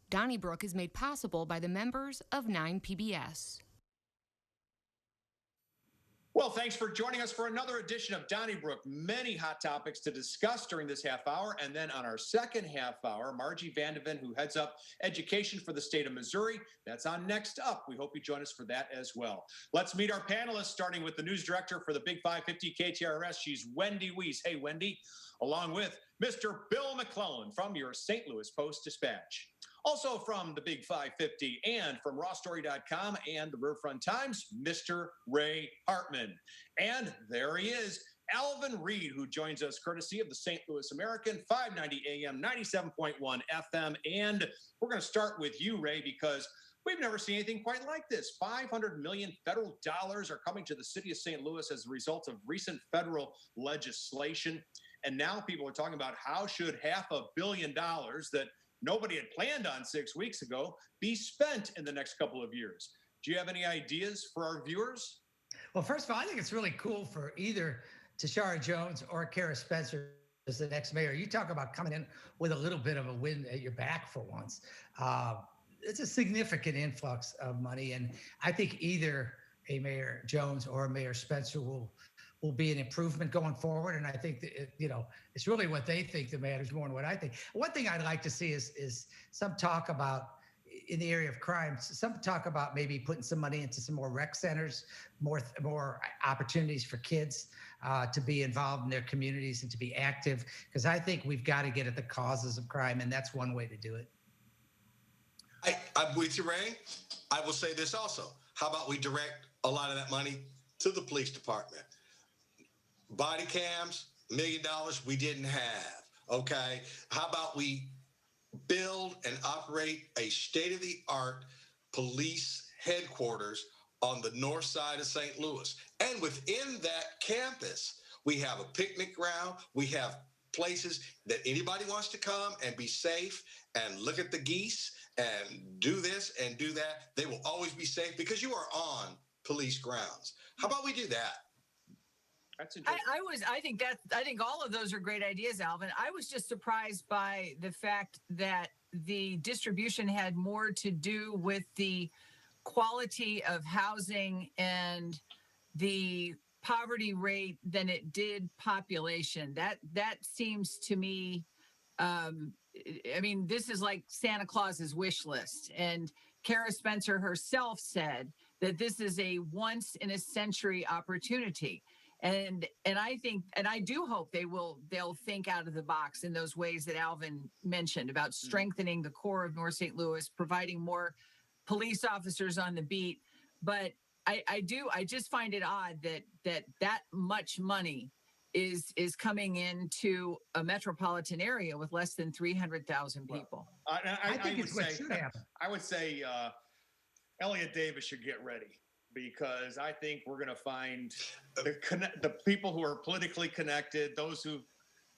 Donnybrook is made possible by the members of 9PBS. Well, thanks for joining us for another edition of Donnybrook. Many hot topics to discuss during this half hour. And then on our second half hour, Margie Vandeven, who heads up education for the state of Missouri. That's on Next Up. We hope you join us for that as well. Let's meet our panelists, starting with the news director for the Big 550 KTRS. She's Wendy Wiese. Hey, Wendy. Along with Mr. Bill McClellan from your St. Louis Post-Dispatch. Also from the Big 550 and from rawstory.com and the Riverfront Times, Mr. Ray Hartmann. And there he is, Alvin Reid, who joins us courtesy of the St. Louis American, 590 AM, 97.1 FM. And we're going to start with you, Ray, because we've never seen anything quite like this. $500 million federal dollars are coming to the city of St. Louis as a result of recent federal legislation. And now people are talking about how should $500 million that nobody had planned on 6 weeks ago be spent in the next couple of years. Do you have any ideas for our viewers? Well, first of all, I think it's really cool for either Tashara Jones or Kara Spencer as the next mayor. You talk about coming in with a little bit of a wind at your back for once. It's a significant influx of money, and I think either a Mayor Jones or a Mayor Spencer will be an improvement going forward. And I think that, it's really what they think that matters more than what I think. One thing I'd like to see is some talk about, in the area of crime, some talk about maybe putting some money into some more rec centers, more opportunities for kids to be involved in their communities and to be active. Because I think we've got to get at the causes of crime, and that's one way to do it. I'm with you, Ray. I will say this also. How about we direct a lot of that money to the police department? Body cams, $1 million we didn't have, okay? How about we build and operate a state-of-the-art police headquarters on the north side of St. Louis? And within that campus, we have a picnic ground. We have places that anybody wants to come and be safe and look at the geese and do this and do that. They will always be safe because you are on police grounds. How about we do that? I think all of those are great ideas, Alvin. I was just surprised by the fact that the distribution had more to do with the quality of housing and the poverty rate than it did population. That seems to me, this is like Santa Claus's wish list. And Kara Spencer herself said that this is a once in a century opportunity. And I think, and I do hope they'll think out of the box in those ways that Alvin mentioned about strengthening the core of North St. Louis, providing more police officers on the beat. But I just find it odd that much money is coming into a metropolitan area with less than 300,000 people. Well, I think it's what should happen. I would say Elliot Davis should get ready, because I think we're going to find the people who are politically connected, those who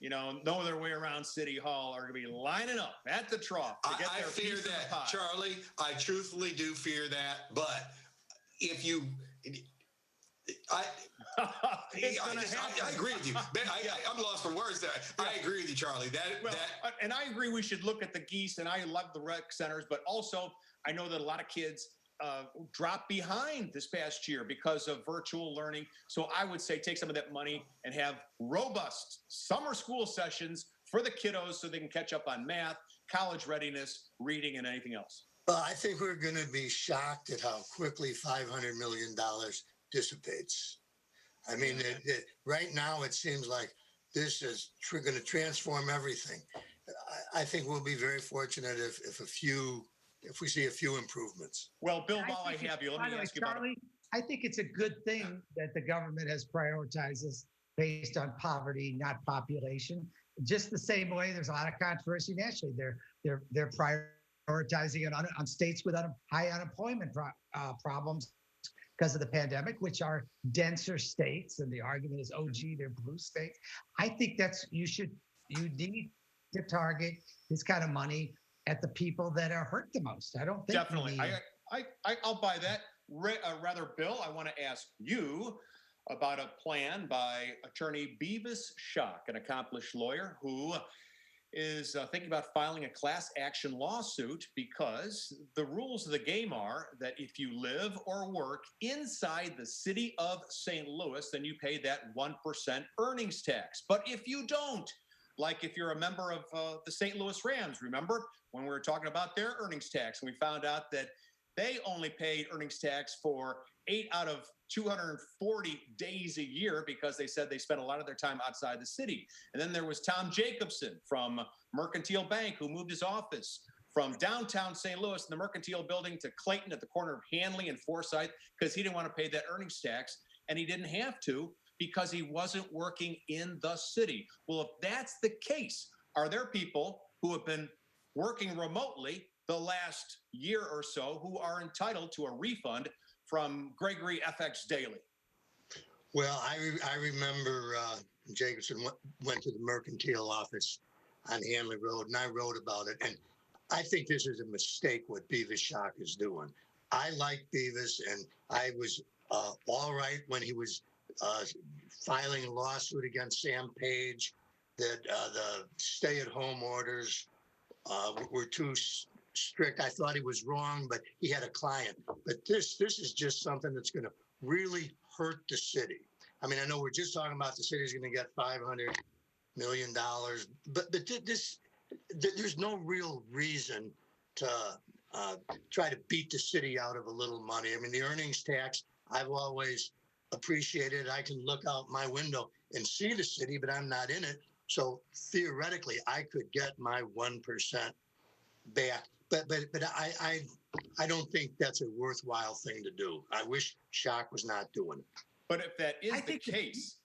know their way around City Hall, are going to be lining up at the trough to get their piece of the pie. Charlie. I truthfully do fear that. But if you, I agree with you. I'm lost for words there. I agree with you, Charlie. And I agree we should look at the geese, and I love the rec centers, but also I know that a lot of kids dropped behind this past year because of virtual learning. So I would say take some of that money and have robust summer school sessions for the kiddos so they can catch up on math, college readiness, reading, and anything else. Well, I think we're going to be shocked at how quickly $500 million dissipates. I mean, right now it seems like this is going to transform everything. I think we'll be very fortunate if we see a few improvements. Well, Bill, while I have you, let me ask you about it. I think it's a good thing that the government has prioritized this based on poverty, not population. Just the same way there's a lot of controversy nationally. They're prioritizing it on states with high unemployment problems because of the pandemic, which are denser states. And the argument is, oh, gee, they're blue states. I think you need to target this kind of money at the people that are hurt the most. I don't think definitely. I'll buy that. Rather, Bill, I want to ask you about a plan by attorney Beavis Schock, an accomplished lawyer who is thinking about filing a class action lawsuit because the rules of the game are that if you live or work inside the city of St. Louis, then you pay that 1% earnings tax. But if you don't, like if you're a member of the St. Louis Rams, remember when we were talking about their earnings tax, and we found out that they only paid earnings tax for 8 out of 240 days a year because they said they spent a lot of their time outside the city. And then there was Tom Jacobson from Mercantile Bank, who moved his office from downtown St. Louis in the Mercantile building to Clayton at the corner of Hanley and Forsyth because he didn't want to pay that earnings tax, and he didn't have to because he wasn't working in the city. Well, if that's the case, are there people who have been working remotely the last year or so who are entitled to a refund from Gregory FX Daily? Well, I remember Jacobson went to the Mercantile office on Hanley Road, and I wrote about it. And I think this is a mistake what Beavis Schock is doing. I like Beavis, and I was all right when he was filing a lawsuit against Sam Page that the stay-at-home orders were too strict. I thought he was wrong, but he had a client. But this is just something that's going to really hurt the city. I mean, I know we're just talking about the city's going to get $500 million, but there's no real reason to try to beat the city out of a little money. I mean, the earnings tax, I've always appreciated. I can look out my window and see the city, but I'm not in it. So theoretically, I could get my 1% back. But I don't think that's a worthwhile thing to do. I wish Schock was not doing it. But if that is the case,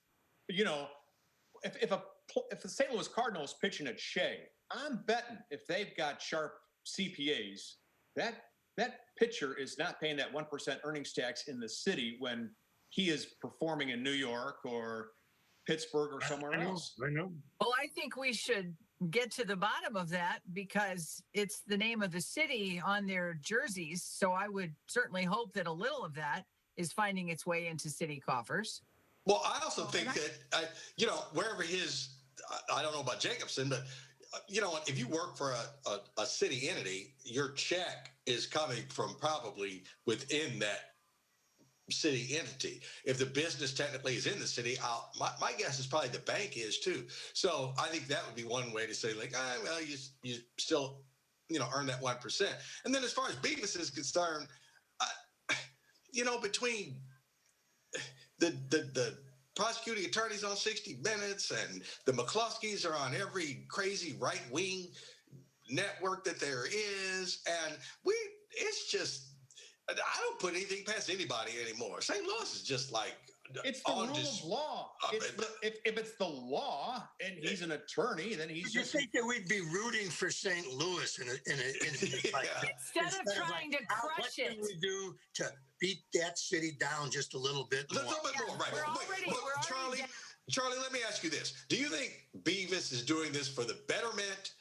you know, if the St. Louis Cardinals pitching at Shea, I'm betting if they've got sharp CPAs, that pitcher is not paying that 1% earnings tax in the city when he is performing in New York or Pittsburgh or somewhere else. I know. Well, I think we should get to the bottom of that because it's the name of the city on their jerseys. So I would certainly hope that a little of that is finding its way into city coffers. Well, I also think that, wherever I don't know about Jacobson, but, if you work for a city entity, your check is coming from probably within that city entity. If the business technically is in the city, my guess is probably the bank is too. So I think that would be one way to say, like, well, you still, earn that 1%. And then as far as Beavis is concerned, between the prosecuting attorneys on 60 Minutes and the McCloskeys are on every crazy right-wing network that there is, and it's just, I don't put anything past anybody anymore. St. Louis is just like it's the rule of law. If it's the law and he's an attorney, then he's just. You think that we'd be rooting for St. Louis in a fight? Instead of trying to crush it. What can we do to beat that city down just a little bit more? A little bit more, right? Charlie, let me ask you this: do you think Beavis is doing this for the betterment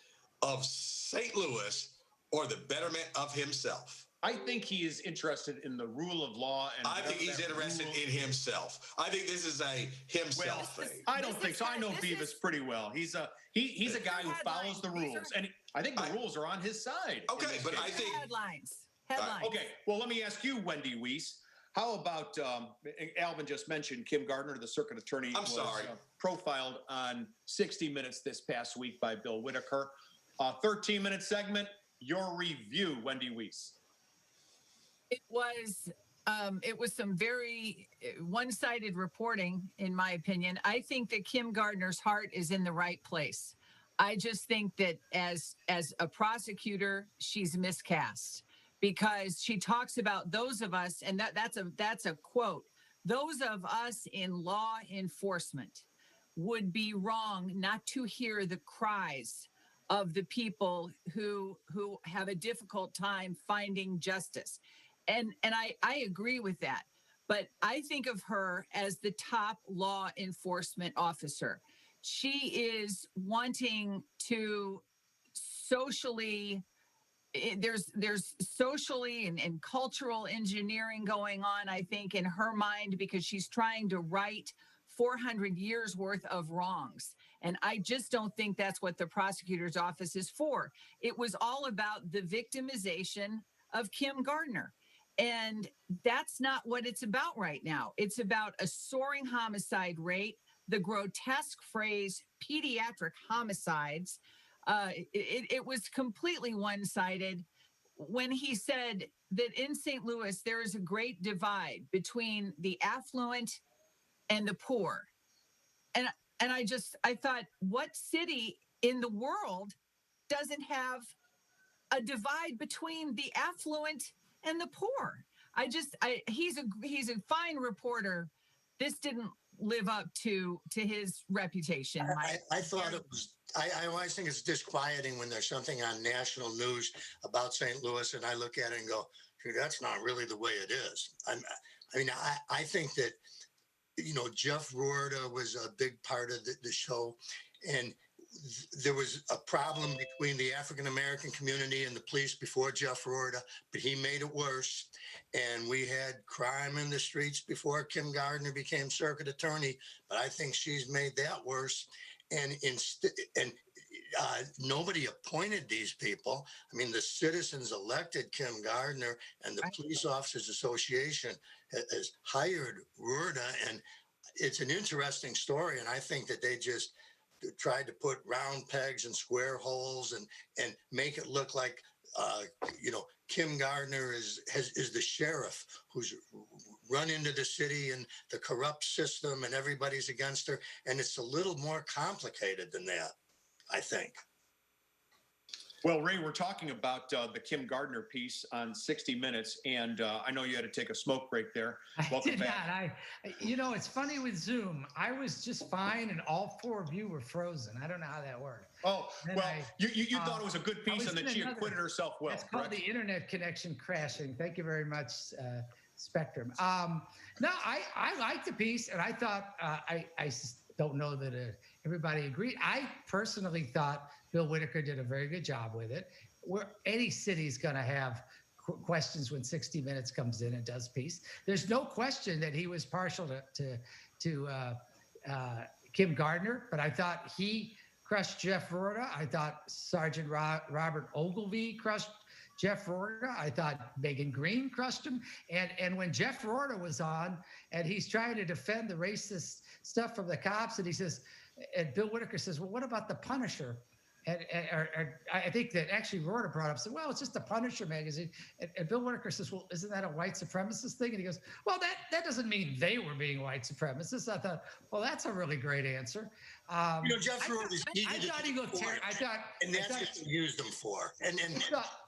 of St. Louis or the betterment of himself? I think he is interested in the rule of law, and I think he's interested in himself. I think this is a himself thing. I don't think so. I know Beavis pretty well. He's a guy who follows the rules, and I think the rules are on his side. Okay, but I think headlines. Okay, well, let me ask you, Wendy Wiese. How about Alvin just mentioned Kim Gardner, the circuit attorney, profiled on 60 Minutes this past week by Bill Whitaker. 13-minute segment. Your review, Wendy Wiese. It was some very one-sided reporting, in my opinion. I think that Kim Gardner's heart is in the right place. I just think that as a prosecutor, she's miscast because she talks about those of us, and that's a quote. Those of us in law enforcement would be wrong not to hear the cries of the people who have a difficult time finding justice. And I agree with that. but I think of her as the top law enforcement officer. She is wanting to socially, there's socially and cultural engineering going on, I think, in her mind, because she's trying to right 400 years worth of wrongs. And I just don't think that's what the prosecutor's office is for. It was all about the victimization of Kim Gardner. And that's not what it's about right now. It's about a soaring homicide rate, the grotesque phrase pediatric homicides. It was completely one-sided when he said that in St. Louis, there is a great divide between the affluent and the poor. And I thought, what city in the world doesn't have a divide between the affluent and the poor? He's a fine reporter. This didn't live up to his reputation. I thought it was. I always think it's disquieting when there's something on national news about St. Louis, and I look at it and go, that's not really the way it is. I think that, Jeff Rorda was a big part of the show, and there was a problem between the African-American community and the police before Jeff Rorda, but he made it worse. And we had crime in the streets before Kim Gardner became circuit attorney, but I think she's made that worse. And nobody appointed these people. I mean, the citizens elected Kim Gardner, and the Police Officers Association has hired Rorda. And it's an interesting story. And I think that they just tried to put round pegs in square holes and make it look like, Kim Gardner is the sheriff who's run into the city and the corrupt system and everybody's against her. And it's a little more complicated than that, I think. Well, Ray, we're talking about the Kim Gardner piece on 60 Minutes, and I know you had to take a smoke break there. Welcome back. It's funny with Zoom. I was just fine, and all four of you were frozen. I don't know how that worked. Oh, well, you thought it was a good piece and that she acquitted herself well. It's called the internet connection crashing. Thank you very much, Spectrum. No, I liked the piece, and I thought, I don't know that everybody agreed. I personally thought Bill Whitaker did a very good job with it. Any city's going to have questions when 60 Minutes comes in and does piece. There's no question that he was partial to Kim Gardner, but I thought he crushed Jeff Rorda. I thought Sergeant Robert Ogilvie crushed Jeff Rorda. I thought Megan Green crushed him. And when Jeff Rorda was on and he's trying to defend the racist stuff from the cops, and he says, and Bill Whitaker says, well, what about the Punisher? And I think that actually Rorda brought up, said, well, it's just the Punisher magazine. And Bill Whitaker says, well, isn't that a white supremacist thing? And he goes, well, that doesn't mean they were being white supremacists. I thought, well, that's a really great answer. Jeff Rorda is easy to support, and that's what they used him for. And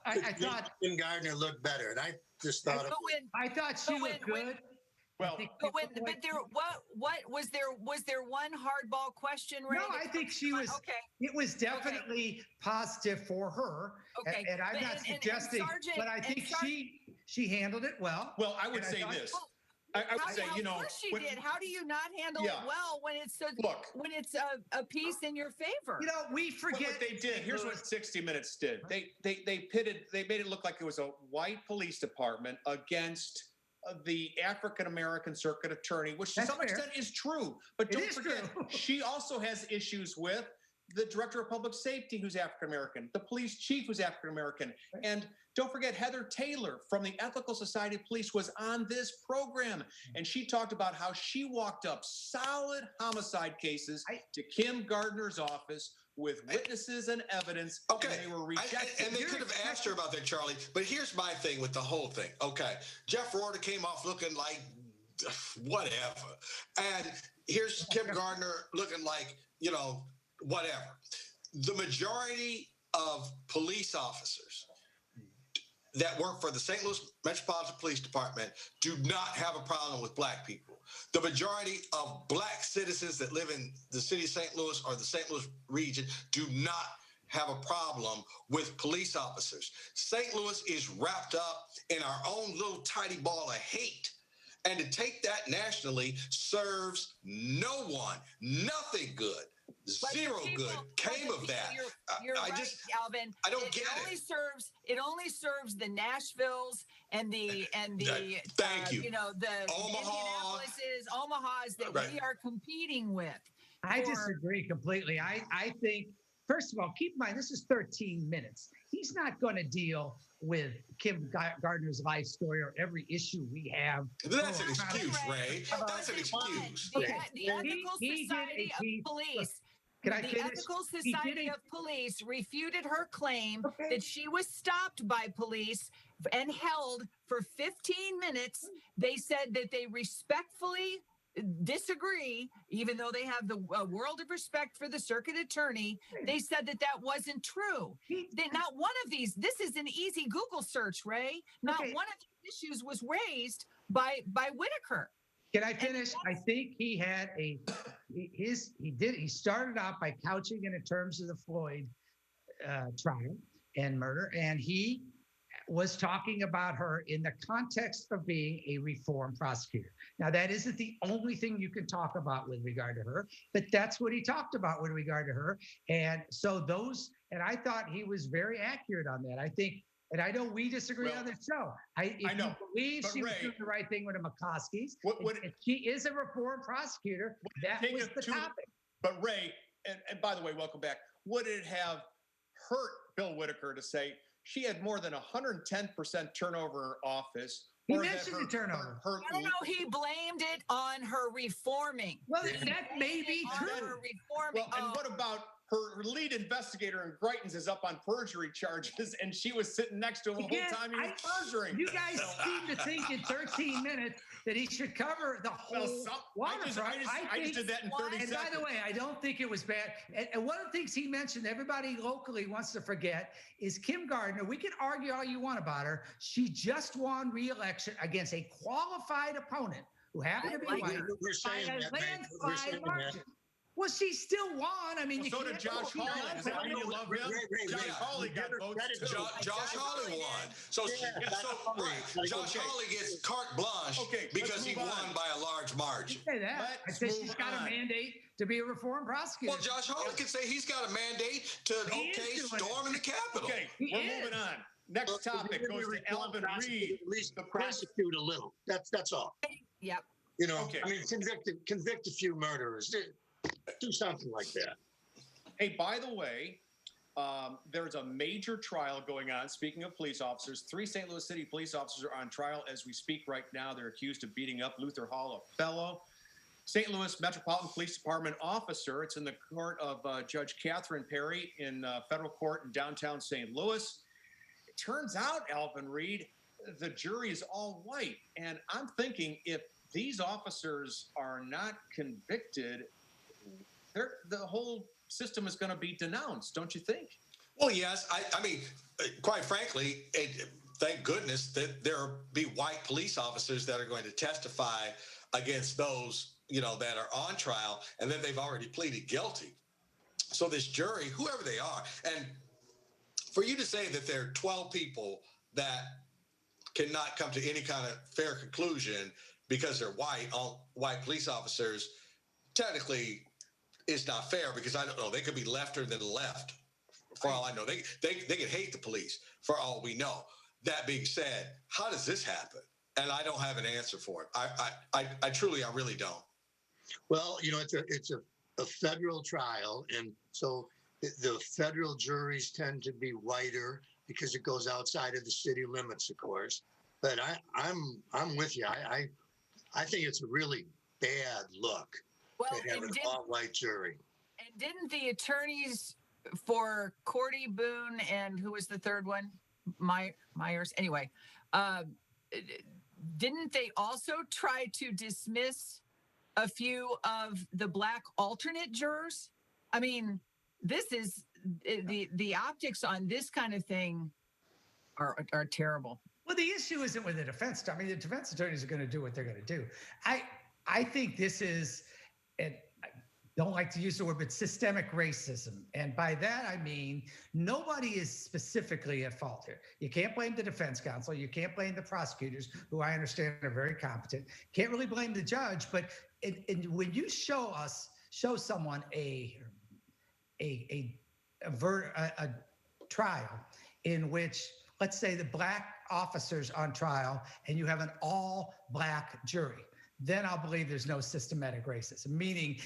I thought Kim Gardner looked better, and I just thought I thought she looked good. Well, but was there one hardball question? Ray, no, I think she was. Okay. It was definitely positive for her. Okay, and I'm not suggesting, but I think she handled it well. Well, I would say this. I would say, of course she did. How do you not handle it well when it's a piece in your favor? We forget what they did. Here's what 60 Minutes did. They made it look like it was a white police department against the African-American circuit attorney, which to some extent is true. But don't forget, she also has issues with the director of public safety, who's African-American, the police chief, who's African-American. And don't forget, Heather Taylor from the Ethical Society of Police was on this program. And she talked about how she walked up solid homicide cases to Kim Gardner's office with witnesses and evidence. Okay. And they were rejected. And they could have asked her about that, Charlie. But here's my thing with the whole thing. Okay. Jeff Rorda came off looking like whatever. And here's Kim Gardner looking like, whatever. The majority of police officers that work for the St. Louis Metropolitan Police Department do not have a problem with black people. The majority of black citizens that live in the city of St. Louis or the St. Louis region do not have a problem with police officers. St. Louis is wrapped up in our own little tiny ball of hate. And to take that nationally serves no one, nothing good. Zero good came of that. You're right, Alvin. I don't get it. It only serves the Nashvilles and the thank you. You know, the Omahas that we are competing with. I disagree completely. I think, first of all, keep in mind, this is 13 minutes. He's not going to deal with Kim Gardner's life story or every issue we have. That's an excuse, Ray. That's an excuse. The Ethical Society of Police. Can I finish? The Ethical Society of Police refuted her claim that she was stopped by police and held for 15 minutes. They said that they respectfully disagree, even though they have the world of respect for the circuit attorney. They said that that wasn't true. Not one of these, this is an easy Google search, Ray. Not one of these issues was raised by Whitaker. Can I finish? I think he had he started out by couching it in terms of the Floyd trial and murder, and he was talking about her in the context of being a reform prosecutor. Now, that isn't the only thing you can talk about with regard to her, but that's what he talked about with regard to her. And so and I thought he was very accurate on that. I think, and I know we disagree on this show. I know. You believe she was doing the right thing with the McCoskeys. If she is a reform prosecutor, that was the topic. But Ray, and by the way, welcome back. Would it have hurt Bill Whitaker to say she had more than 110% turnover office? He mentioned the turnover. I don't know. He blamed it on her reforming. Well, that may be true. Her reforming. Well, and what about her lead investigator in Greitens is up on perjury charges, and she was sitting next to him the whole time he was perjuring. You guys seem to think in 13 minutes that he should cover the whole waterfront. I just did that in 30 seconds. And by the way, I don't think it was bad. And one of the things he mentioned, everybody locally wants to forget, is Kim Gardner. We can argue all you want about her. She just won re-election against a qualified opponent who happened to be white by a landslide margin. Well, she still won. I mean, so did Josh Hawley. Is that why you love him? Josh Hawley got votes too. Josh Hawley won. So Josh Hawley gets carte blanche because he won by a large margin. Say that. I say she's got a mandate to be a reform prosecutor. Well, Josh Hawley can say he's got a mandate to storming the Capitol. Okay, we're moving on. Next topic goes to Alvin Reid. At least prosecute a little. That's all. Yep. You know, I mean, convict a few murderers. Do something like that. Hey, by the way, there's a major trial going on. Speaking of police officers, 3 St. Louis City police officers are on trial as we speak right now. They're accused of beating up Luther Hall, a fellow St. Louis Metropolitan Police Department officer. It's in the court of Judge Catherine Perry in federal court in downtown St. Louis. It turns out, Alvin Reid, the jury is all white. And I'm thinking if these officers are not convicted, the whole system is going to be denounced, don't you think? Well, yes. I mean, quite frankly, thank goodness that there will be white police officers that are going to testify against those, that are on trial, and then they've already pleaded guilty. So this jury, whoever they are, and for you to say that there are 12 people that cannot come to any kind of fair conclusion because they're white police officers, technically it's not fair, because I don't know. They could be lefter than left, for all I know. They could hate the police, for all we know. That being said, how does this happen? And I don't have an answer for it. I really don't. Well, it's a federal trial, and so the federal juries tend to be whiter because it goes outside of the city limits, of course. But I'm with you. I think it's a really bad look. Well, to have an all-white jury. And didn't the attorneys for Cordy Boone and who was the third one? Myers. Anyway, didn't they also try to dismiss a few of the black alternate jurors? I mean, this is the optics on this kind of thing are terrible. Well, the issue isn't with the defense. I mean, the defense attorneys are going to do what they're going to do. I think this is, and don't like to use the word, but systemic racism. And by that, I mean, nobody is specifically at fault here. You can't blame the defense counsel. You can't blame the prosecutors, who I understand are very competent. Can't really blame the judge. But when you show someone a trial in which, let's say, the black officers on trial and you have an all black jury, then I'll believe there's no systematic racism. Meaning,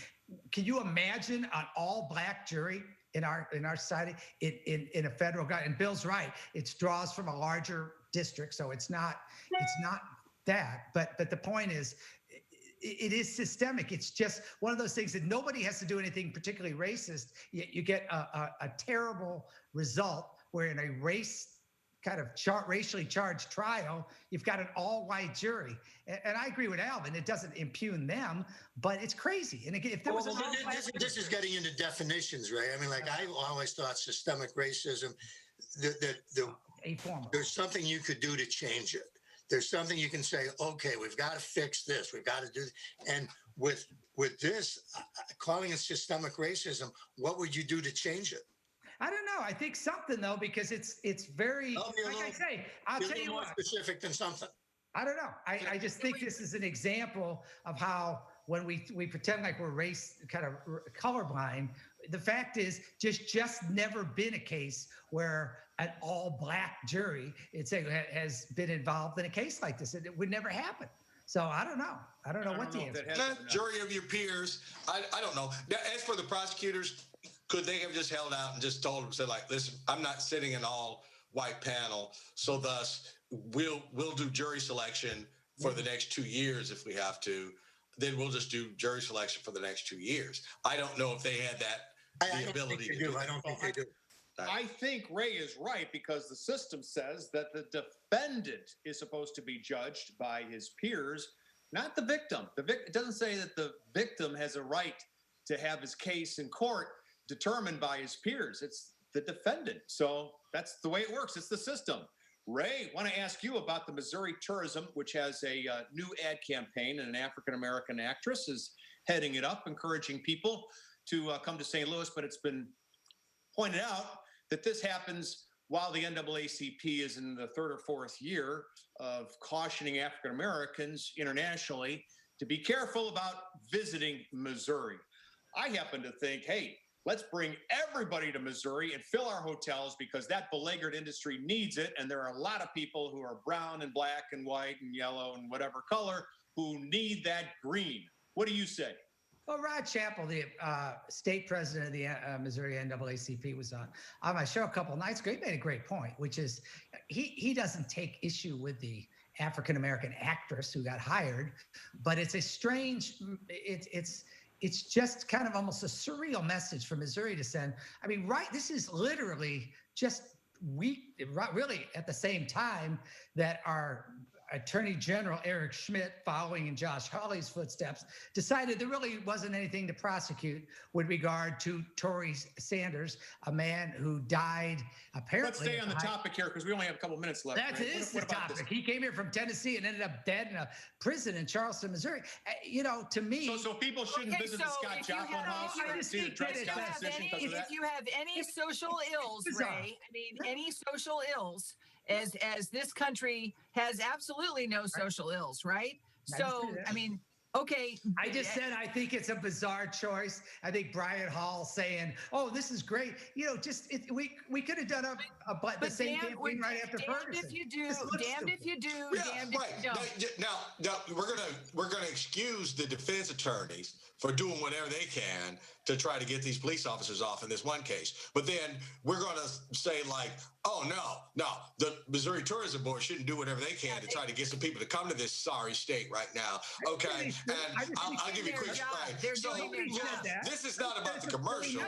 can you imagine an all black jury in our society in a federal government? And Bill's right, it draws from a larger district, so it's not that. But the point is, it is systemic. It's just one of those things that nobody has to do anything particularly racist. You get a terrible result where in a racially charged trial, you've got an all-white jury. And I agree with Alvin. It doesn't impugn them, but it's crazy. And again, if there was this is getting into definitions, right? I mean, like I always thought systemic racism, there's something you could do to change it. There's something you can say, okay, we've got to fix this. We've got to do. And with this, calling it systemic racism, what would you do to change it? I don't know. I think something, though, because it's very, I'll tell you more what. Specific than something. I don't know. I just think this is an example of how when we pretend like we're race kind of colorblind, the fact is just never been a case where an all black jury has been involved in a case like this. It would never happen. So I don't know. I don't know what the answer is. Jury of your peers. I don't know. Now, as for the prosecutors, could they have just held out and just told them, said like, listen, I'm not sitting in all white panel, so thus we'll do jury selection for the next 2 years if we have to. Then we'll just do jury selection for the next 2 years. I don't know if they had the ability to do that. I don't think they do. I think Ray is right, because the system says that the defendant is supposed to be judged by his peers, not the victim. It doesn't say that the victim has a right to have his case in court determined by his peers. It's the defendant. So that's the way it works. It's the system. Ray, want to ask you about the Missouri Tourism, which has a new ad campaign, and an African-American actress is heading it up, encouraging people to come to St. Louis. But it's been pointed out that this happens while the NAACP is in the third or fourth year of cautioning African-Americans internationally to be careful about visiting Missouri. I happen to think, hey, let's bring everybody to Missouri and fill our hotels, because that beleaguered industry needs it. And there are a lot of people who are brown and black and white and yellow and whatever color who need that green. What do you say? Well, Rod Chappell, the state president of the Missouri NAACP, was on my show a couple of nights ago. He made a great point, which is he doesn't take issue with the African-American actress who got hired, but it's a strange, it's just kind of almost a surreal message for Missouri to send. I mean, this is literally just really at the same time that our Attorney General Eric Schmidt, following in Josh Hawley's footsteps, decided there really wasn't anything to prosecute with regard to Torrey Sanders, a man who died apparently. Let's stay on the topic here, because we only have a couple minutes left. That is the topic. He came here from Tennessee and ended up dead in a prison in Charleston, Missouri. To me. So people shouldn't visit the Scott Joplin house or see the Dred Scott decision because of that? If you have any social ills, Ray, any social ills, as this country has absolutely no social ills, right? So, okay. I just said I think it's a bizarre choice. I think Brian Hall saying, "Oh, this is great," we could have done the same campaign right after Ferguson. Damned if you do, damned if you do, damned if you don't. Now we're gonna excuse the defense attorneys for doing whatever they can to try to get these police officers off in this one case, but then we're gonna say like, oh no, the Missouri Tourism Board shouldn't do whatever they can to try to get some people to come to this sorry state right now. Okay, and I'll give you a quick explain. So this is not about the commercial.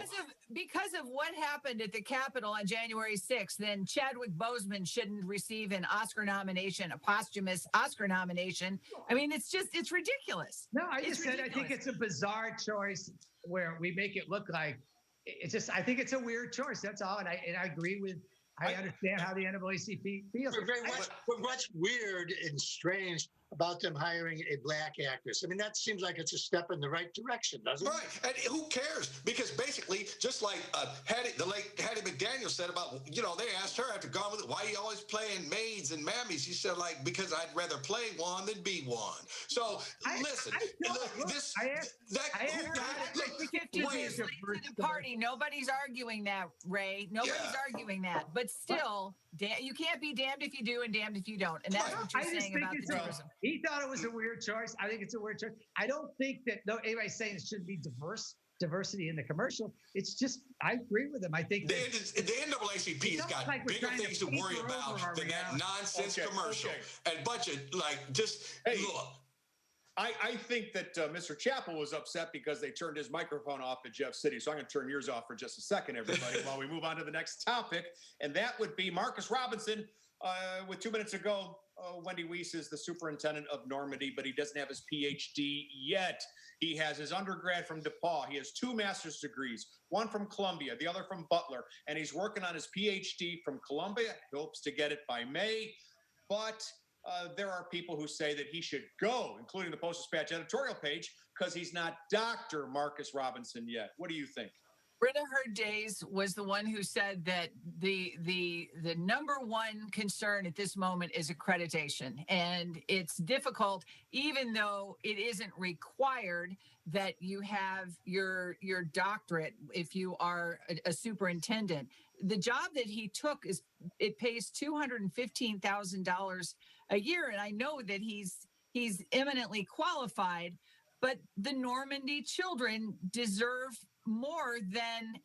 Because of what happened at the Capitol on January 6th, then Chadwick Boseman shouldn't receive an Oscar nomination, a posthumous Oscar nomination. I mean, it's ridiculous. No, I think it's a bizarre choice where we make it look like I think it's a weird choice. That's all. And I agree with I understand how the NAACP feels. But what's weird and strange about them hiring a black actress? I mean, that seems like it's a step in the right direction, doesn't it? Right. And who cares? Because basically, just like the late Hattie McDaniel said about, they asked her after Gone with It, why are you always playing maids and mammies? She said, because I'd rather play one than be one. So, listen, to the party. Nobody's arguing that, Ray. Nobody's arguing that. But still, you can't be damned if you do and damned if you don't. And that's what you're saying about the tourism. He thought it was a weird choice. I think it's a weird choice. I don't think that anybody's saying it shouldn't be diversity in the commercial. It's just, I agree with him. I think the NAACP has got bigger things to worry about than that nonsense commercial and budget. Look. I think that Mr. Chappell was upset because they turned his microphone off at Jeff City. So I'm going to turn yours off for just a second, everybody, while we move on to the next topic. And that would be Marcus Robinson. With 2 minutes ago, Wendy Wiese is the superintendent of Normandy, but he doesn't have his PhD yet. He has his undergrad from DePaul. He has 2 master's degrees, one from Columbia, the other from Butler. And he's working on his PhD from Columbia. He hopes to get it by May. But there are people who say that he should go, including the Post-Dispatch editorial page, because he's not Dr. Marcus Robinson yet. What do you think? Britta Herd-Days was the one who said that the number one concern at this moment is accreditation. And it's difficult, even though it isn't required that you have your doctorate if you are a superintendent. The job that he took it pays $215,000 a year. And I know that he's eminently qualified, but the Normandy children deserve more than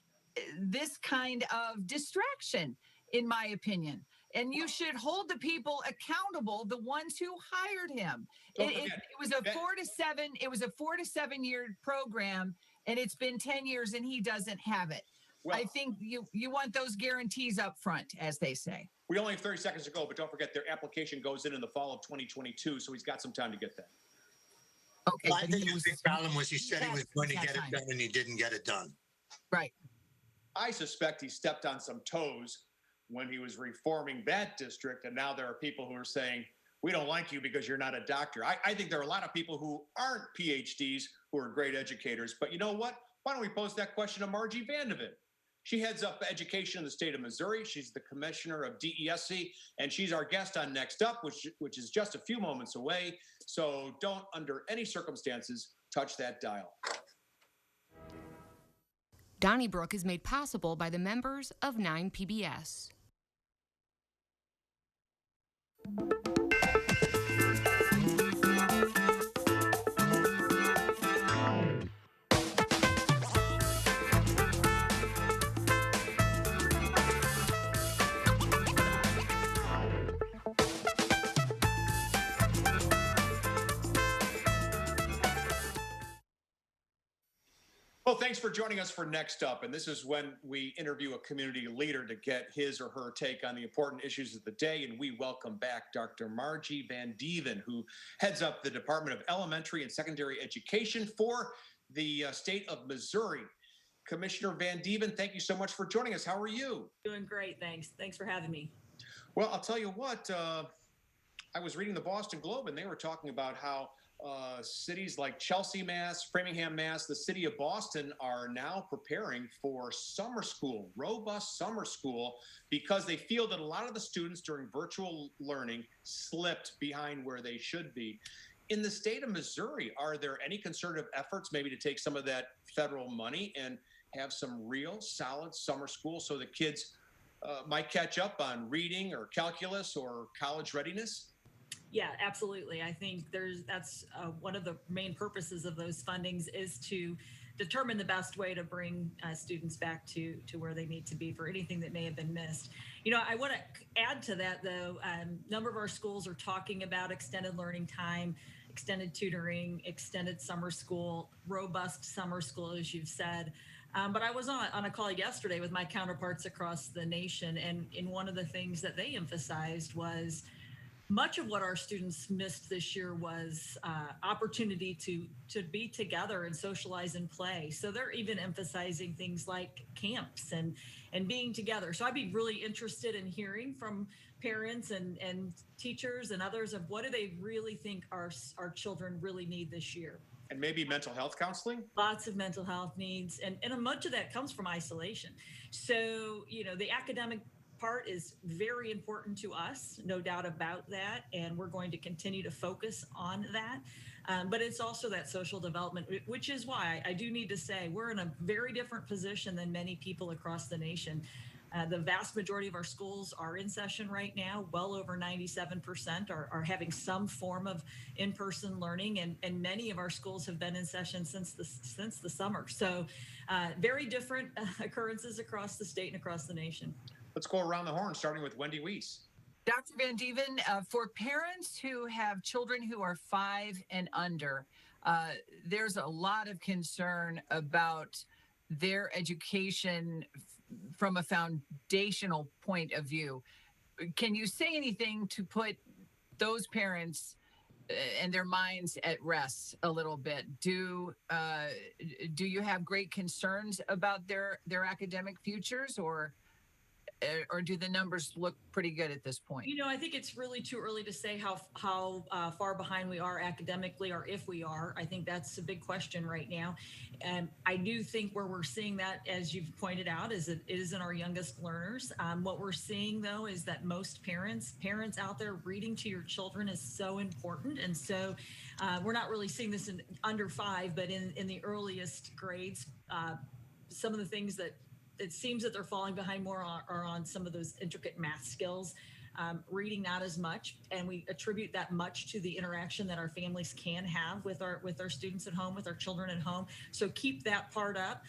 this kind of distraction, in my opinion. And you should hold the people accountable, the ones who hired him. It was a 4 to 7. It was a 4 to 7 year program, and it's been 10 years, and he doesn't have it. Well, I think you want those guarantees up front, as they say. We only have 30 seconds to go, but don't forget their application goes in the fall of 2022, so he's got some time to get that. Okay. Well, I think the big problem was he said he was going to get it done, and he didn't get it done. Right. I suspect he stepped on some toes when he was reforming that district, and now there are people who are saying, we don't like you because you're not a doctor. I think there are a lot of people who aren't PhDs who are great educators, but you know what? Why don't we pose that question to Margie Vandeven? She heads up education in the state of Missouri. She's the commissioner of DESC, and she's our guest on Next Up, which is just a few moments away. So don't, under any circumstances, touch that dial. Donnybrook is made possible by the members of 9 PBS. Well, thanks for joining us for Next Up. And this is when we interview a community leader to get his or her take on the important issues of the day. And we welcome back Dr. Margie Vandeven, who heads up the Department of Elementary and Secondary Education for the state of Missouri. Commissioner Vandeven, thank you so much for joining us. How are you? Doing great, thanks. Thanks for having me. Well, I'll tell you what, I was reading the Boston Globe, and they were talking about how cities like Chelsea, Mass, Framingham, Mass, the city of Boston are now preparing for summer school, robust summer school, because they feel that a lot of the students during virtual learning slipped behind where they should be. In the state of Missouri, are there any concerted efforts maybe to take some of that federal money and have some real solid summer school so the kids might catch up on reading or calculus or college readiness? Yeah, absolutely. I think that's one of the main purposes of those fundings is to determine the best way to bring students back to where they need to be for anything that may have been missed. You know, I want to add to that, though, a number of our schools are talking about extended learning time, extended tutoring, extended summer school, robust summer school, as you've said. But I was on a call yesterday with my counterparts across the nation, and one of the things that they emphasized was much of what our students missed this year was opportunity to be together and socialize and play. So they're even emphasizing things like camps and being together. So I'd be really interested in hearing from parents and teachers and others of what do they really think our children really need this year. And maybe mental health counseling? Lots of mental health needs. And much of that comes from isolation. So, the academic part is very important to us, no doubt about that. And we're going to continue to focus on that. But it's also that social development, which is why I do need to say we're in a very different position than many people across the nation. The vast majority of our schools are in session right now. Well over 97% are having some form of in-person learning, and many of our schools have been in session since the summer. So very different occurrences across the state and across the nation. Let's go around the horn, starting with Wendy Wiese. Dr. Vandeven, for parents who have children who are 5 and under, there's a lot of concern about their education from a foundational point of view. Can you say anything to put those parents and their minds at rest a little bit? Do you have great concerns about their academic futures, or do the numbers look pretty good at this point? I think it's really too early to say how far behind we are academically, or if we are. I think that's a big question right now. And I do think where we're seeing that, as you've pointed out, is it is in our youngest learners. What we're seeing, though, is that most parents out there, reading to your children is so important. And so we're not really seeing this in under 5, but in the earliest grades, some of the things that it seems that they're falling behind more are on some of those intricate math skills, reading not as much, and we attribute that much to the interaction that our families can have with our students at home, with our children at home. So keep that part up,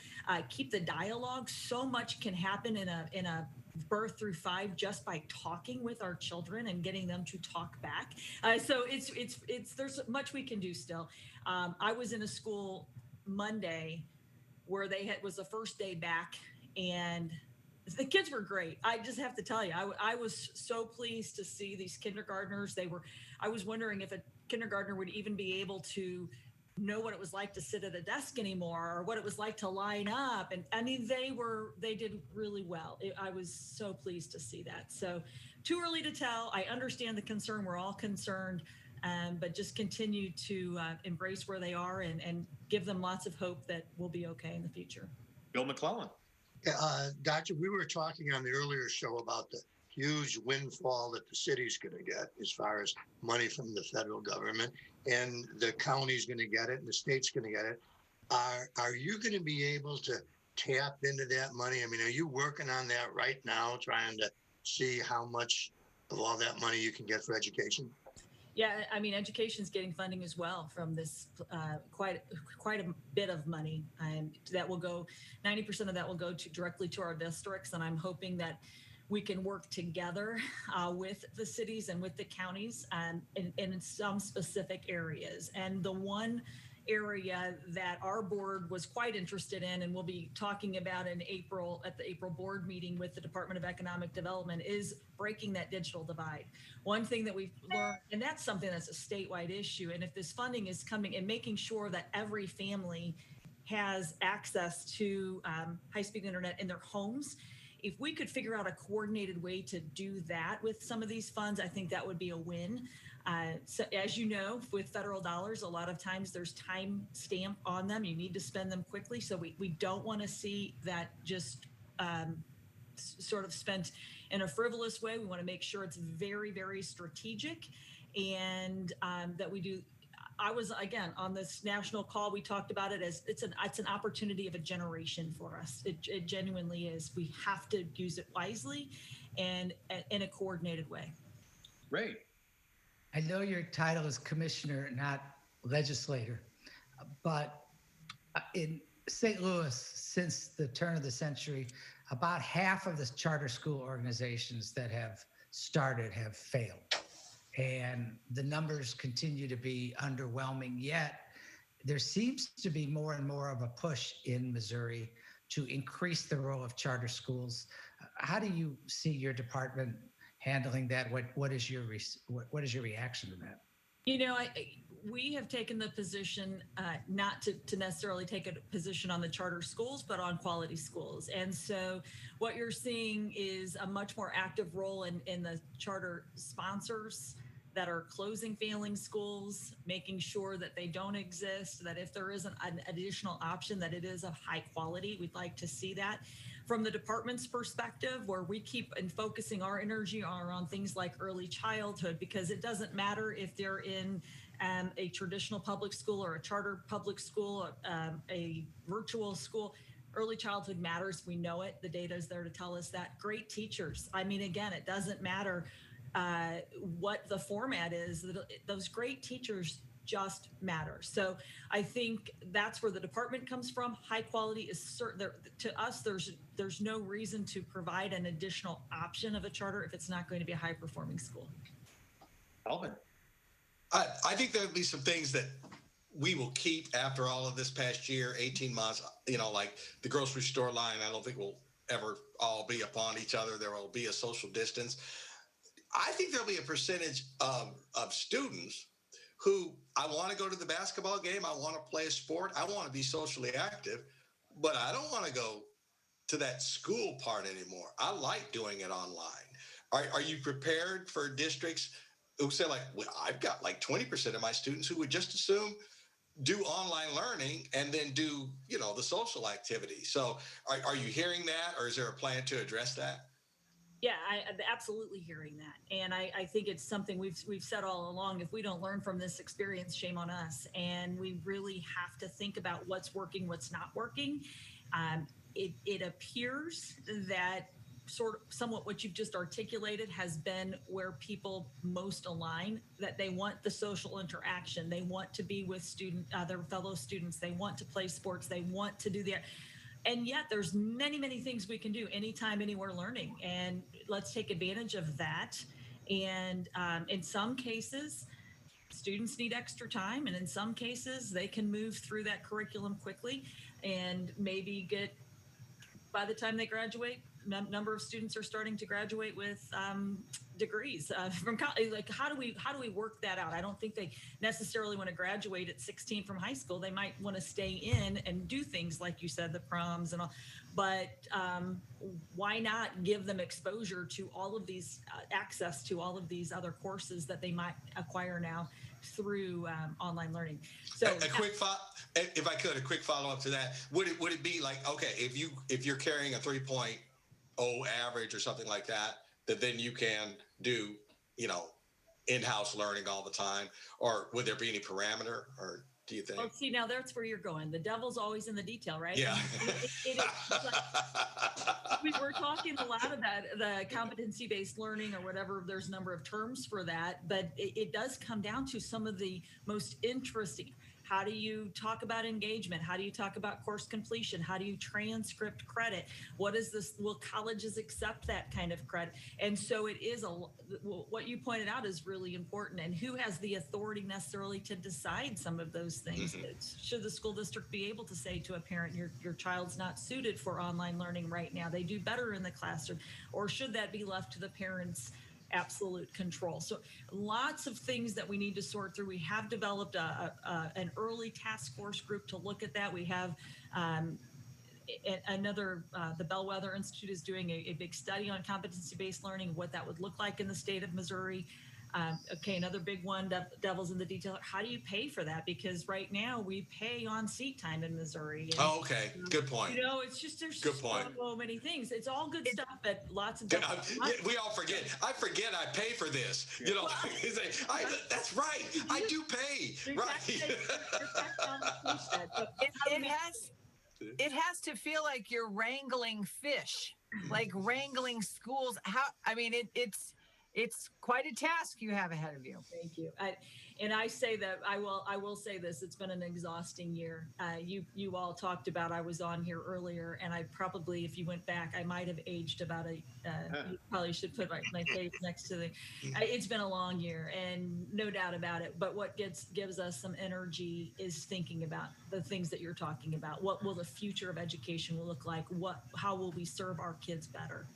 keep the dialogue. So much can happen in a birth through 5 just by talking with our children and getting them to talk back. So it's there's much we can do still. I was in a school Monday where was the first day back, and the kids were great. I just have to tell you, I was so pleased to see these kindergartners. I was wondering if a kindergartner would even be able to know what it was like to sit at a desk anymore, or what it was like to line up. And I mean, they did really well. I was so pleased to see that. So too early to tell. I understand the concern. We're all concerned, but just continue to embrace where they are and give them lots of hope that we'll be okay in the future. Bill McClellan. Doctor, we were talking on the earlier show about the huge windfall that the city's going to get as far as money from the federal government, and the county's going to get it and the state's going to get it. Are you going to be able to tap into that money? I mean, are you working on that right now, trying to see how much of all that money you can get for education? Yeah, I mean, education's getting funding as well from this quite a bit of money, and that will go. 90% of that will go directly to our districts, and I'm hoping that we can work together with the cities and with the counties in some specific areas. And the one area that our board was quite interested in, and we'll be talking about in April at the April board meeting with the Department of Economic Development, is breaking that digital divide. One thing that we've learned, and that's something that's a statewide issue, and if this funding is coming, and making sure that every family has access to high-speed internet in their homes, if we could figure out a coordinated way to do that with some of these funds, I think that would be a win. So as you know, with federal dollars, a lot of times there's time stamp on them. You need to spend them quickly. So we don't want to see that just sort of spent in a frivolous way. We want to make sure it's very, very strategic, and that we do. I was, again, on this national call, we talked about it as it's an opportunity of a generation for us. It genuinely is. We have to use it wisely and in a coordinated way. Reid. I know your title is commissioner, not legislator, but in St. Louis, since the turn of the century, about half of the charter school organizations that have started have failed. And the numbers continue to be underwhelming, yet there seems to be more and more of a push in Missouri to increase the role of charter schools. How do you see your department handling that? What is your reaction to that? You know, we have taken the position not to necessarily take a position on the charter schools, but on quality schools. And so what you're seeing is a much more active role in the charter sponsors that are closing failing schools, making sure that they don't exist, that if there is an additional option, that it is of high quality. We'd like to see that. From the department's perspective, where we keep focusing our energy on things like early childhood, because it doesn't matter if they're in a traditional public school or a charter public school, a virtual school. Early childhood matters. We know it. The data is there to tell us that. Great teachers. I mean, again, it doesn't matter what the format is. Those great teachers just matter. So I think that's where the department comes from. High quality is certain. To us, there's no reason to provide an additional option of a charter if it's not going to be a high performing school. Alvin. I think there'll be some things that we will keep after all of this past year, 18 months, you know, like the grocery store line. I don't think we'll ever all be upon each other. There will be a social distance. I think there'll be a percentage of students who, I want to go to the basketball game. I want to play a sport. I want to be socially active, but I don't want to go to that school part anymore. I like doing it online. Are you prepared for districts who say, like, well, I've got like 20% of my students who would just assume do online learning and then do, you know, the social activity. So are you hearing that, or is there a plan to address that? Yeah, I'm absolutely hearing that. And I think it's something we've said all along. If we don't learn from this experience, shame on us. And we really have to think about what's working, what's not working. It appears that somewhat what you've just articulated has been where people most align, that they want the social interaction. They want to be with their fellow students. They want to play sports. They want to do the... And yet there's many, many things we can do anytime, anywhere learning. And let's take advantage of that. And in some cases, students need extra time. And in some cases, they can move through that curriculum quickly and maybe get, by the time they graduate, number of students are starting to graduate with degrees from college. Like, how do we work that out? I don't think they necessarily want to graduate at 16 from high school. They might want to stay in and do things like you said, the proms and all. But why not give them exposure to all of these, access to all of these other courses that they might acquire now through online learning? So a quick follow up to that. Would it be like, okay, if you're carrying a 3.0 average or something like that then you can do, you know, in-house learning all the time? Or would there be any parameter, or do you think? Well, see, now that's where you're going. The devil's always in the detail, right? Yeah. We're talking a lot about the competency-based learning or whatever. There's a number of terms for that, but it does come down to some of the most interesting. How do you talk about engagement? How do you talk about course completion? How do you transcript credit? What is this? Will colleges accept that kind of credit? And so it is what you pointed out is really important. And who has the authority necessarily to decide some of those things? Mm-hmm. Should the school district be able to say to a parent, your child's not suited for online learning right now, they do better in the classroom? Or should that be left to the parents' absolute control? So lots of things that we need to sort through. We have developed an early task force group to look at that. We have the Bellwether Institute is doing a big study on competency-based learning, what that would look like in the state of Missouri. Okay, another big one, devil's in the detail. How do you pay for that? Because right now we pay on seat time in Missouri. And, okay, good point. You know, it's just, there's good just point. So many things. It's all good stuff, but lots of we all forget. I forget I pay for this. You know, that's right. I do pay. Right. It has to feel like you're wrangling fish, like wrangling schools. It's quite a task you have ahead of you. Thank you. I say that I will say this. It's been an exhausting year. You all talked about, I was on here earlier, and I probably, if you went back, I might have aged about you probably should put my face next to it's been a long year, and no doubt about it. But what gives us some energy is thinking about the things that you're talking about. What will the future of education look like? How will we serve our kids better?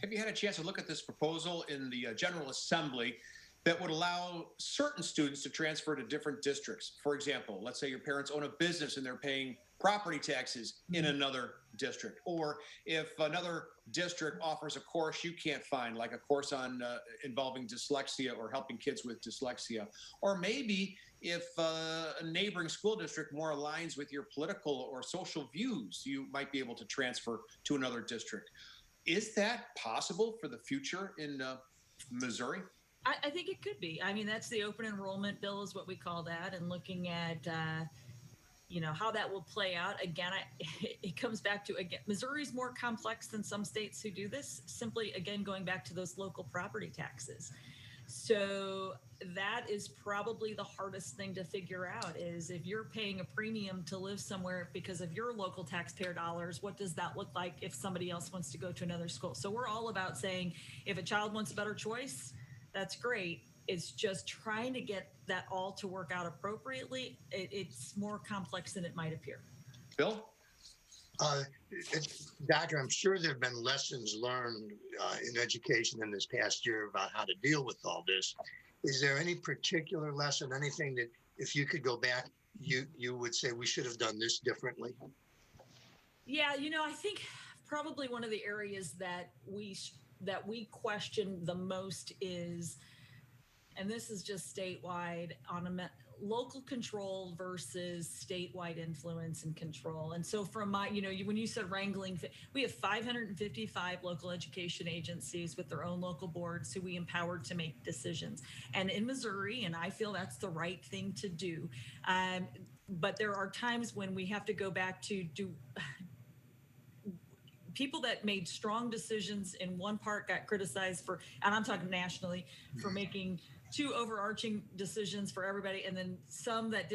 have you had a chance to look at this proposal in the General Assembly that would allow certain students to transfer to different districts? For example, let's say your parents own a business and they're paying property taxes in another district, or if another district offers a course you can't find, like a course on involving dyslexia or helping kids with dyslexia, or maybe if a neighboring school district more aligns with your political or social views, you might be able to transfer to another district. Is that possible for the future in Missouri? I think it could be. I mean, that's the open enrollment bill is what we call that, and looking at how that will play out. Again, it comes back to, again, Missouri's more complex than some states who do this, simply, again, going back to those local property taxes. So that is probably the hardest thing to figure out, is if you're paying a premium to live somewhere because of your local taxpayer dollars, what does that look like if somebody else wants to go to another school? So we're all about saying, if a child wants a better choice, that's great. It's just trying to get that all to work out appropriately. It's more complex than it might appear. Bill? Doctor, I'm sure there have been lessons learned in education in this past year about how to deal with all this. Is there any particular lesson, anything that if you could go back, you would say we should have done this differently? Yeah, I think probably one of the areas that we question the most is, and this is just statewide, on a local control versus statewide influence and control. And so from my, when you said wrangling, we have 555 local education agencies with their own local boards who we empowered to make decisions. And in Missouri, and I feel that's the right thing to do. But there are times when we have to go back to people that made strong decisions in one part got criticized for, and I'm talking nationally, for making two overarching decisions for everybody, and then some that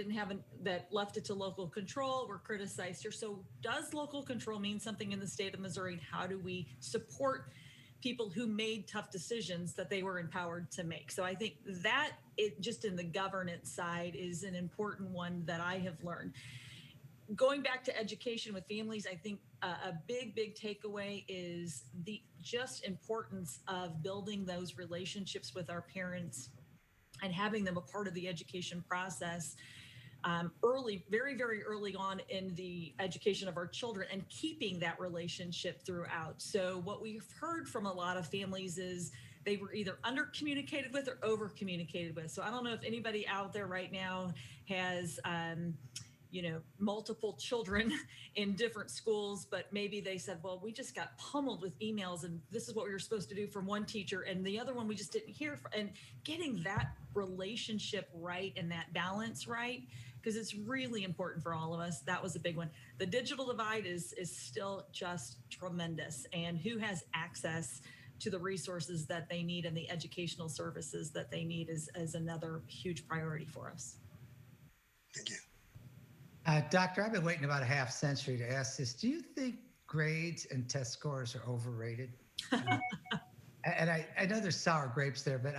that left it to local control were criticized here. So does local control mean something in the state of Missouri, and how do we support people who made tough decisions that they were empowered to make? So I think that just in the governance side is an important one that I have learned. Going back to education with families, I think a big takeaway is the just importance of building those relationships with our parents and having them a part of the education process very early on in the education of our children, and keeping that relationship throughout. So what we've heard from a lot of families is they were either under communicated with or over communicated with. So I don't know if anybody out there right now has multiple children in different schools, but maybe they said, well, we just got pummeled with emails and this is what we were supposed to do from one teacher, and the other one we just didn't hear from. And getting that relationship right and that balance right, because it's really important for all of us. That was a big one. The digital divide is still just tremendous, and who has access to the resources that they need and the educational services that they need is another huge priority for us. Thank you. Doctor, I've been waiting about a half century to ask this. Do you think grades and test scores are overrated? And I know there's sour grapes there, but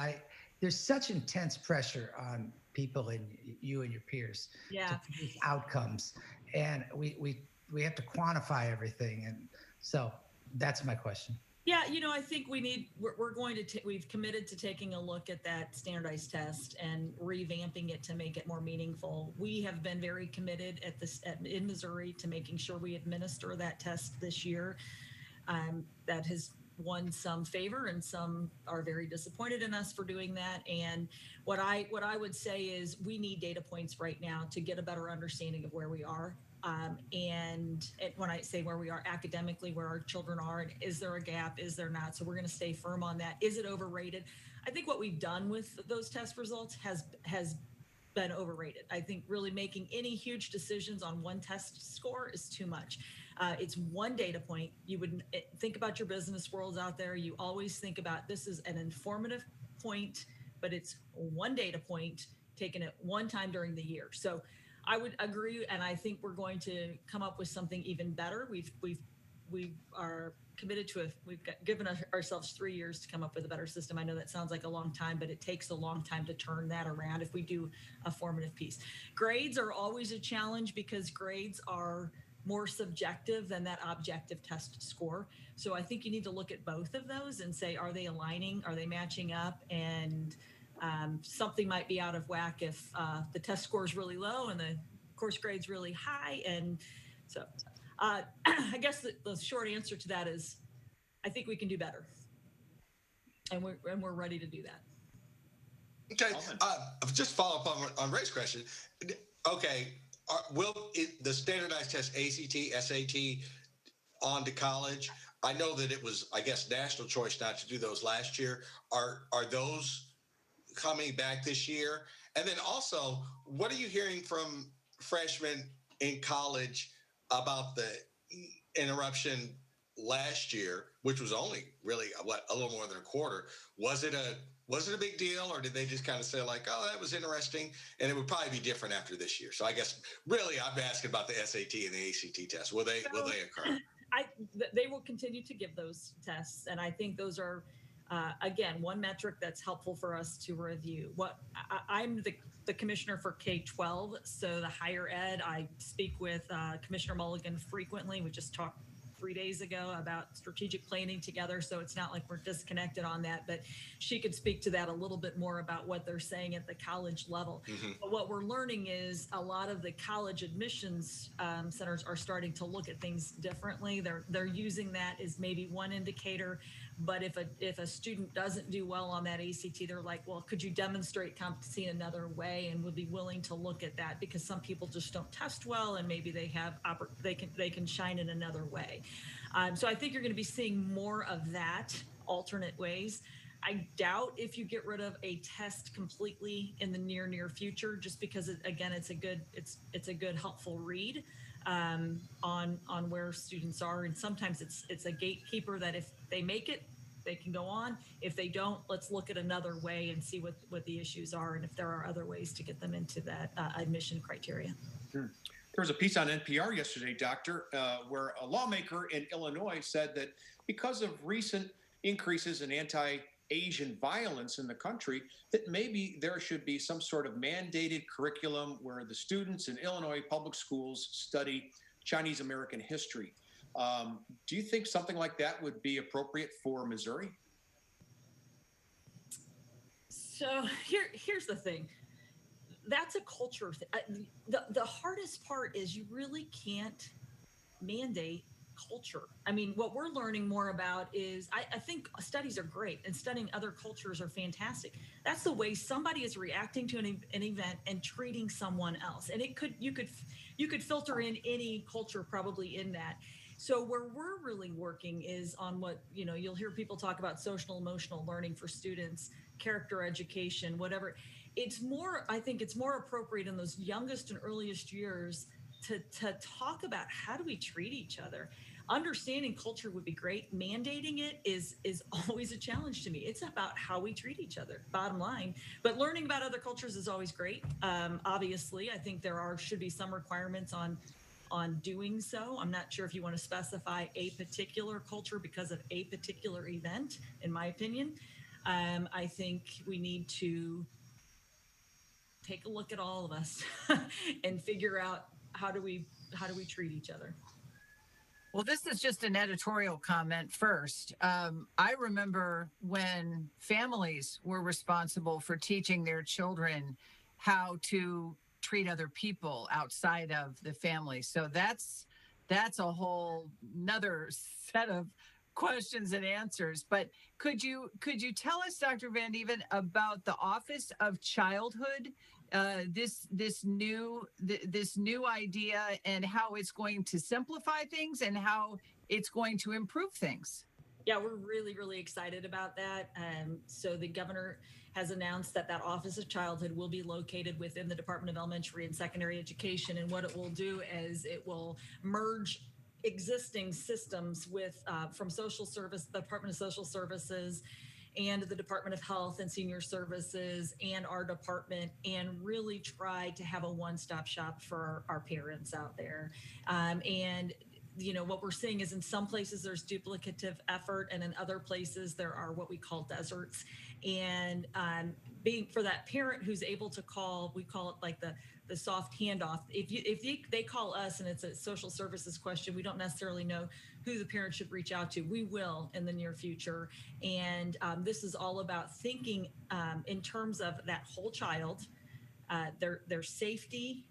there's such intense pressure on people and you and your peers to produce outcomes, and we have to quantify everything, and so that's my question. Yeah, I think we've committed to taking a look at that standardized test and revamping it to make it more meaningful. We have been very committed in Missouri to making sure we administer that test this year. That has won some favor, and some are very disappointed in us for doing that. And what I would say is we need data points right now to get a better understanding of where we are. And when I say where we are academically, where our children are, and is there a gap, is there not? So we're going to stay firm on that. Is it overrated? I think what we've done with those test results has been overrated. I think really making any huge decisions on one test score is too much. It's one data point. You would think about your business worlds out there. You always think about this is an informative point, but it's one data point taken at one time during the year. So I would agree, and I think we're going to come up with something even better. We are committed to we've given ourselves 3 years to come up with a better system. I know that sounds like a long time, but it takes a long time to turn that around if we do a formative piece. Grades are always a challenge because grades are more subjective than that objective test score. So I think you need to look at both of those and say, are they aligning? Are they matching up? And something might be out of whack if the test score is really low and the course grade's really high. And so I guess the short answer to that is, I think we can do better. And we're ready to do that. Okay, just follow up on Ray's question. Okay, will the standardized test ACT, SAT on to college? I know that it was, I guess, national choice not to do those last year. Are those coming back this year? And then also, what are you hearing from freshmen in college about the interruption last year, which was only really a little more than a quarter? Was it a big deal, or did they just kind of say like, oh, that was interesting, and it would probably be different after this year? So I guess really I'm asking about the SAT and the ACT tests. Will they occur? They will continue to give those tests, and I think those are again one metric that's helpful for us to review. I'm the commissioner for K-12, so the higher ed. I speak with Commissioner Mulligan frequently. We just talked 3 days ago about strategic planning together, so it's not like we're disconnected on that, but she could speak to that a little bit more about what they're saying at the college level. But what we're learning is a lot of the college admissions centers are starting to look at things differently. They're using that as maybe one indicator, but if a student doesn't do well on that ACT, they're like, well, could you demonstrate competency in another way, and would be willing to look at that, because some people just don't test well, and maybe they can shine in another way. So I think you're going to be seeing more of that, alternate ways. I doubt if you get rid of a test completely in the near future, just because it's a good helpful read on where students are, and sometimes it's a gatekeeper that if they make it, they can go on. If they don't, let's look at another way and see what the issues are, and if there are other ways to get them into that admission criteria. There was a piece on NPR yesterday, Doctor, where a lawmaker in Illinois said that because of recent increases in anti-Asian violence in the country, that maybe there should be some sort of mandated curriculum where the students in Illinois public schools study Chinese American history. Do you think something like that would be appropriate for Missouri? So here's the thing. That's a culture thing. The hardest part is you really can't mandate culture. I mean, what we're learning more about is, I think studies are great, and studying other cultures are fantastic. That's the way somebody is reacting to an event and treating someone else. And you could filter in any culture probably in that. So where we're really working is on what, you'll hear people talk about social emotional learning for students, character education, whatever. I think it's more appropriate in those youngest and earliest years to talk about how do we treat each other. Understanding culture would be great. Mandating it is always a challenge to me. It's about how we treat each other, bottom line. But learning about other cultures is always great. Obviously, I think should be some requirements on doing so. I'm not sure if you want to specify a particular culture because of a particular event, in my opinion. I think we need to take a look at all of us and figure out how do we treat each other. Well, this is just an editorial comment first. I remember when families were responsible for teaching their children how to treat other people outside of the family. So that's a whole nother set of questions and answers. But could you tell us, Dr. Vandeven, about the Office of Childhood, this new idea, and how it's going to simplify things and how it's going to improve things? Yeah, we're really, really excited about that. So the governor has announced that Office of Childhood will be located within the Department of Elementary and Secondary Education. And what it will do is it will merge existing systems with from social service, the Department of Social Services, and the Department of Health and Senior Services, and our department, and really try to have a one-stop shop for our parents out there. And what we're seeing is in some places there's duplicative effort, and in other places there are what we call deserts. And being for that parent who's able to call, we call it like the soft handoff. If they call us and it's a social services question, we don't necessarily know who the parent should reach out to. We will in the near future. And this is all about thinking in terms of that whole child, their safety,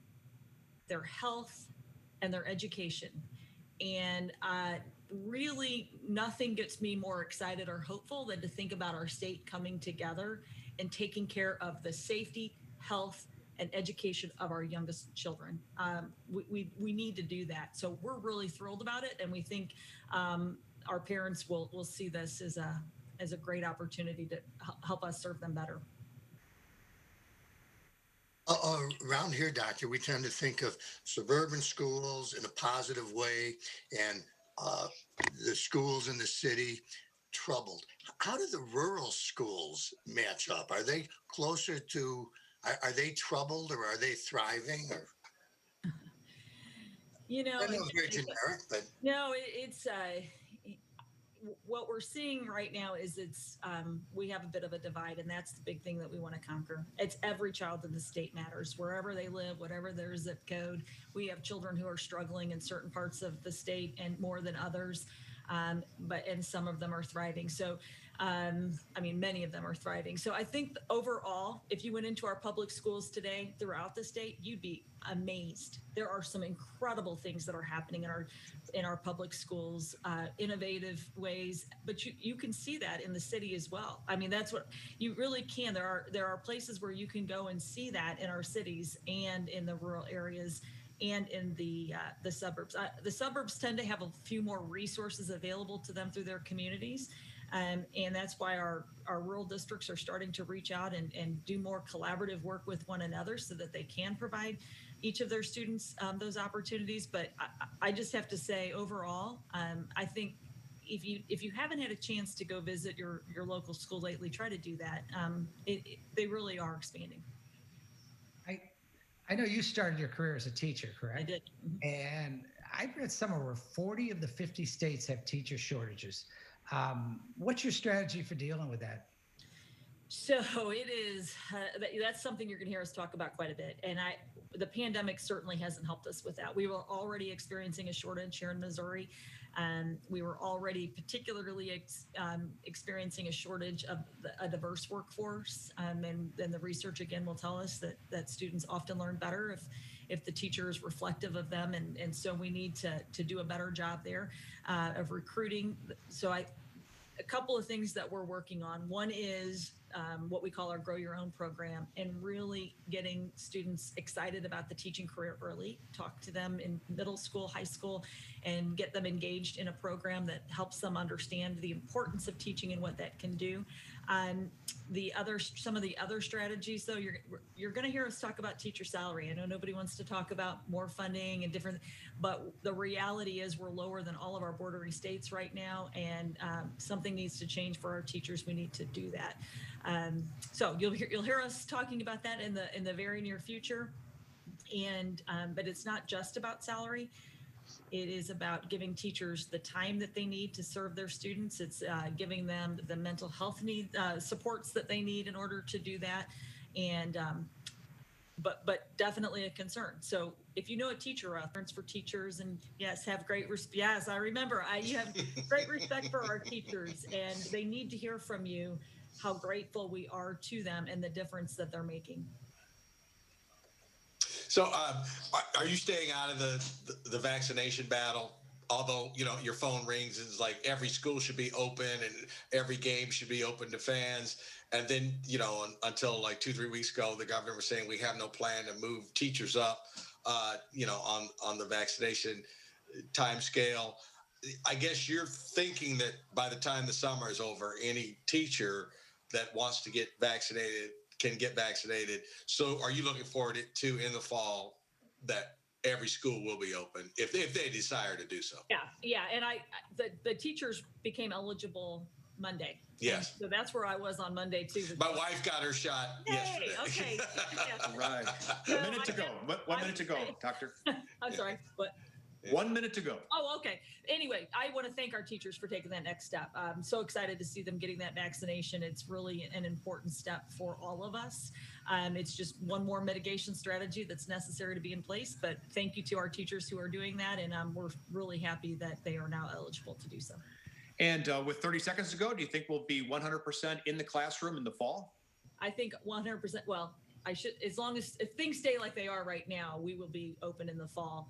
their health, and their education. And really nothing gets me more excited or hopeful than to think about our state coming together and taking care of the safety, health, and education of our youngest children. We need to do that. So we're really thrilled about it. And we think our parents will see this as a great opportunity to help us serve them better. Around here, Doctor, we tend to think of suburban schools in a positive way and the schools in the city troubled. How do the rural schools match up? Are they closer to, are they troubled or are they thriving? Or I know it's very generic, but no, it's what we're seeing right now is we have a bit of a divide, and that's the big thing that we want to conquer. It's every child in the state matters, wherever they live, whatever their zip code. We have children who are struggling in certain parts of the state and more than others, and some of them are thriving. So, many of them are thriving. So I think overall, if you went into our public schools today throughout the state, you'd be amazed. There are some incredible things that are happening in our public schools, innovative ways, but you can see that in the city as well. I mean, that's what you really can. There are places where you can go and see that in our cities and in the rural areas and in the suburbs. The suburbs tend to have a few more resources available to them through their communities. And that's why our rural districts are starting to reach out and do more collaborative work with one another so that they can provide each of their students those opportunities. But I just have to say, overall, I think if you haven't had a chance to go visit your local school lately, try to do that. They really are expanding. I know you started your career as a teacher, correct? I did. Mm-hmm. And I've read somewhere where 40 of the 50 states have teacher shortages. What's your strategy for dealing with that? So it is, that's something you're going to hear us talk about quite a bit. And the pandemic certainly hasn't helped us with that. We were already experiencing a shortage here in Missouri. We were already particularly experiencing a shortage of a diverse workforce. And the research again will tell us that students often learn better if the teacher is reflective of them. And so we need to do a better job there of recruiting. So a couple of things that we're working on. One is what we call our Grow Your Own program, and really getting students excited about the teaching career early, talk to them in middle school, high school, and get them engaged in a program that helps them understand the importance of teaching and what that can do. Some of the other strategies, though, you're going to hear us talk about teacher salary. I know nobody wants to talk about more funding and different, but the reality is we're lower than all of our bordering states right now, and something needs to change for our teachers. We need to do that. So you'll hear us talking about that in the very near future. And but it's not just about salary. It is about giving teachers the time that they need to serve their students. It's giving them the mental health supports that they need in order to do that. And but definitely a concern. So if you know a teacher out there, it's for teachers, and yes, have great yes, I remember you have great respect for our teachers, and they need to hear from you how grateful we are to them and the difference that they're making. So are you staying out of the vaccination battle? Although, your phone rings, it's like every school should be open and every game should be open to fans. And then, until like 2-3 weeks ago, the governor was saying we have no plan to move teachers up, on the vaccination time scale. I guess you're thinking that by the time the summer is over, any teacher that wants to get vaccinated can get vaccinated. So are you looking forward to in the fall that every school will be open if they desire to do so? Yeah. And the teachers became eligible Monday. Yes. And so that's where I was on Monday too. My wife got her shot yesterday. Okay. Right. A minute to go. 1 minute to go, Doctor. I'm sorry. What? 1 minute to go. Oh, okay. Anyway, I want to thank our teachers for taking that next step. I'm so excited to see them getting that vaccination. It's really an important step for all of us. It's just one more mitigation strategy that's necessary to be in place. But thank you to our teachers who are doing that. And we're really happy that they are now eligible to do so. And with 30 seconds to go, do you think we'll be 100% in the classroom in the fall? I think 100%. Well, as long as if things stay like they are right now, we will be open in the fall.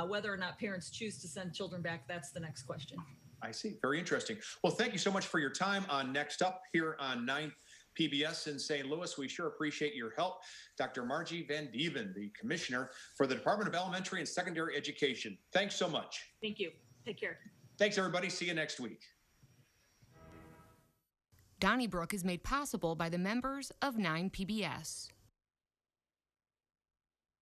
Whether or not parents choose to send children back, that's the next question. I see. Very interesting. Well, thank you so much for your time on Next Up here on 9 PBS in St. Louis. We sure appreciate your help. Dr. Margie Vandeven, the Commissioner for the Department of Elementary and Secondary Education. Thanks so much. Thank you. Take care. Thanks, everybody. See you next week. Donnybrook is made possible by the members of 9 PBS.